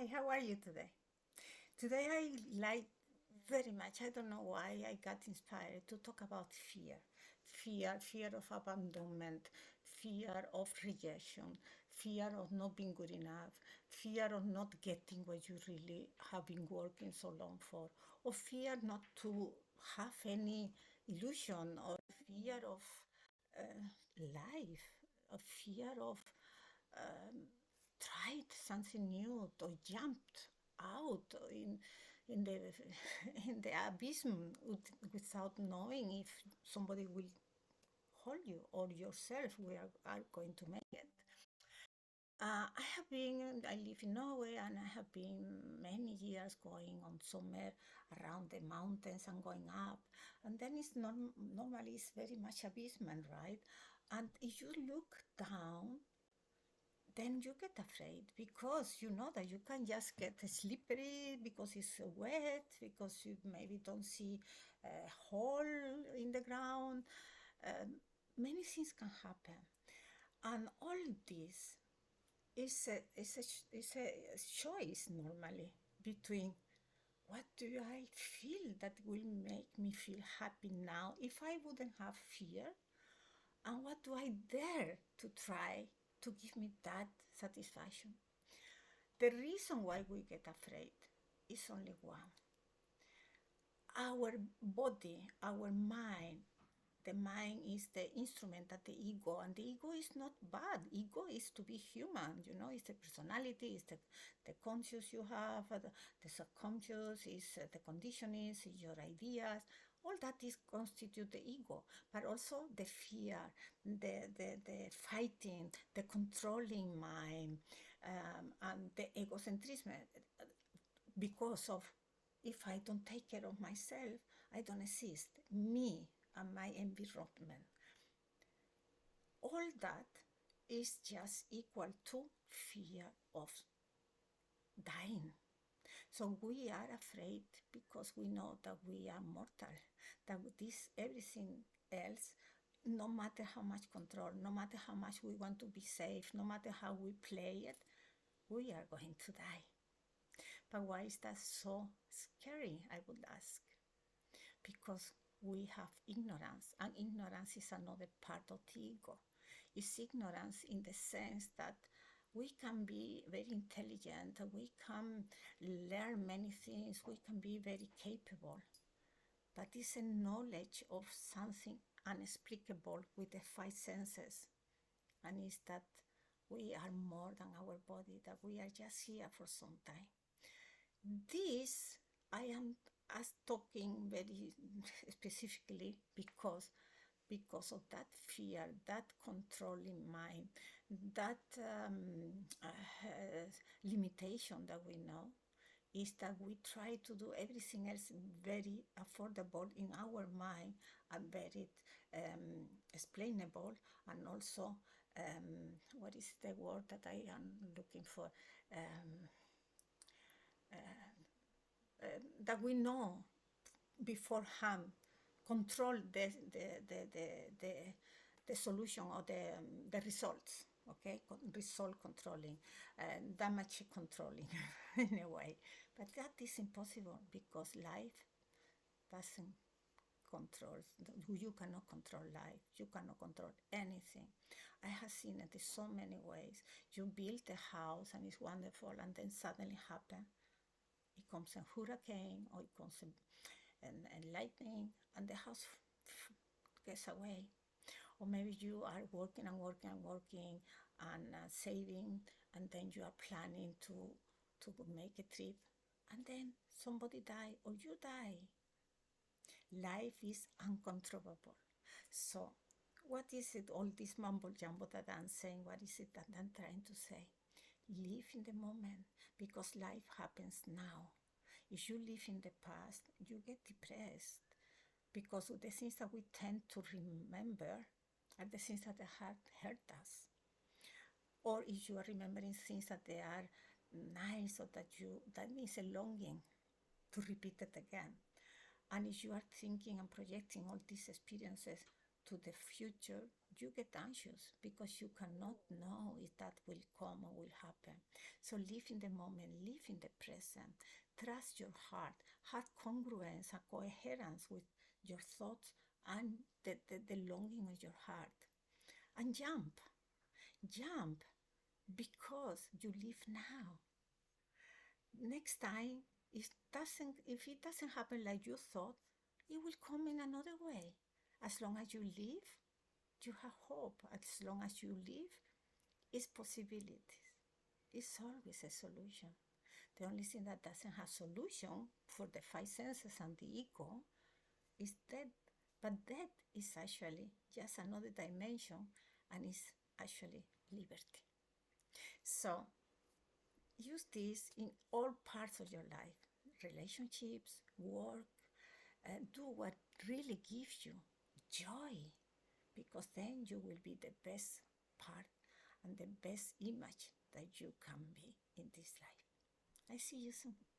Hi, how are you today? Today I like very much, I don't know why I got inspired to talk about fear. Fear of abandonment, fear of rejection, fear of not being good enough, fear of not getting what you really have been working so long for, or fear not to have any illusion, or fear of life, a fear of tried something new or jumped out in the in the abyss without knowing if somebody will hold you or yourself are going to make it. I live in Norway and I have been many years going on summer around the mountains and going up. And then normally it's very much abyssment, right? And if you look down, then you get afraid because you know that you can just get slippery because it's wet, because you maybe don't see a hole in the ground. Many things can happen. And all this is a choice normally between what do I feel that will make me feel happy now if I wouldn't have fear, and what do I dare to try to give me that satisfaction. The reason why we get afraid is only one. Our body, our mind, the mind is the instrument that the ego, and the ego is not bad. Ego is to be human, it's the personality, it's the conscious you have, the subconscious, is the conditionings, is your ideas. All that is constitute the ego, but also the fear, the fighting, the controlling mind, and the egocentrism, because of if I don't take care of myself, I don't exist. Me and my environment. All that is just equal to fear of dying. So we are afraid because we know that we are mortal, that this everything else, no matter how much control, no matter how much we want to be safe, no matter how we play it, we are going to die. But why is that so scary, I would ask? Because we have ignorance, and ignorance is another part of the ego. It's ignorance in the sense that we can be very intelligent, we can learn many things, we can be very capable, but it's a knowledge of something inexplicable with the five senses, and it's that we are more than our body, that we are just here for some time. This I am as talking very specifically because of that fear, that controlling mind, that limitation that we know is that we try to do everything else very affordable in our mind and very explainable, and also what is the word that I am looking for? That we know beforehand, control the solution or the results, okay? Result controlling, damage controlling in a way. But that is impossible because life doesn't control. You cannot control life. You cannot control anything. I have seen it in so many ways. You build a house and it's wonderful, and then suddenly happen. It comes a hurricane, or it comes a lightning, and the house gets away. Or maybe you are working and working and working and saving, and then you are planning to make a trip, and then somebody die or you die. Life is uncontrollable. So what is it, all this mumble jumbo that I'm saying, what is it that I'm trying to say? Live in the moment, because life happens now. If you live in the past, you get depressed, because the things that we tend to remember are the things that have hurt us. Or if you are remembering things that they are nice, or that means a longing to repeat it again. And if you are thinking and projecting all these experiences to the future, you get anxious because you cannot know if that will come or will happen. So live in the moment, live in the present, trust your heart, have congruence and coherence with your thoughts and the longing of your heart. And jump because you live now. Next time, if it doesn't happen like you thought, it will come in another way. As long as you live, you have hope. As long as you live, it's possibilities. It's always a solution. The only thing that doesn't have solution for the five senses and the ego is death. But death is actually just another dimension and is actually liberty. So use this in all parts of your life, relationships, work, do what really gives you joy, because then you will be the best part and the best image that you can be in this life. I see you soon.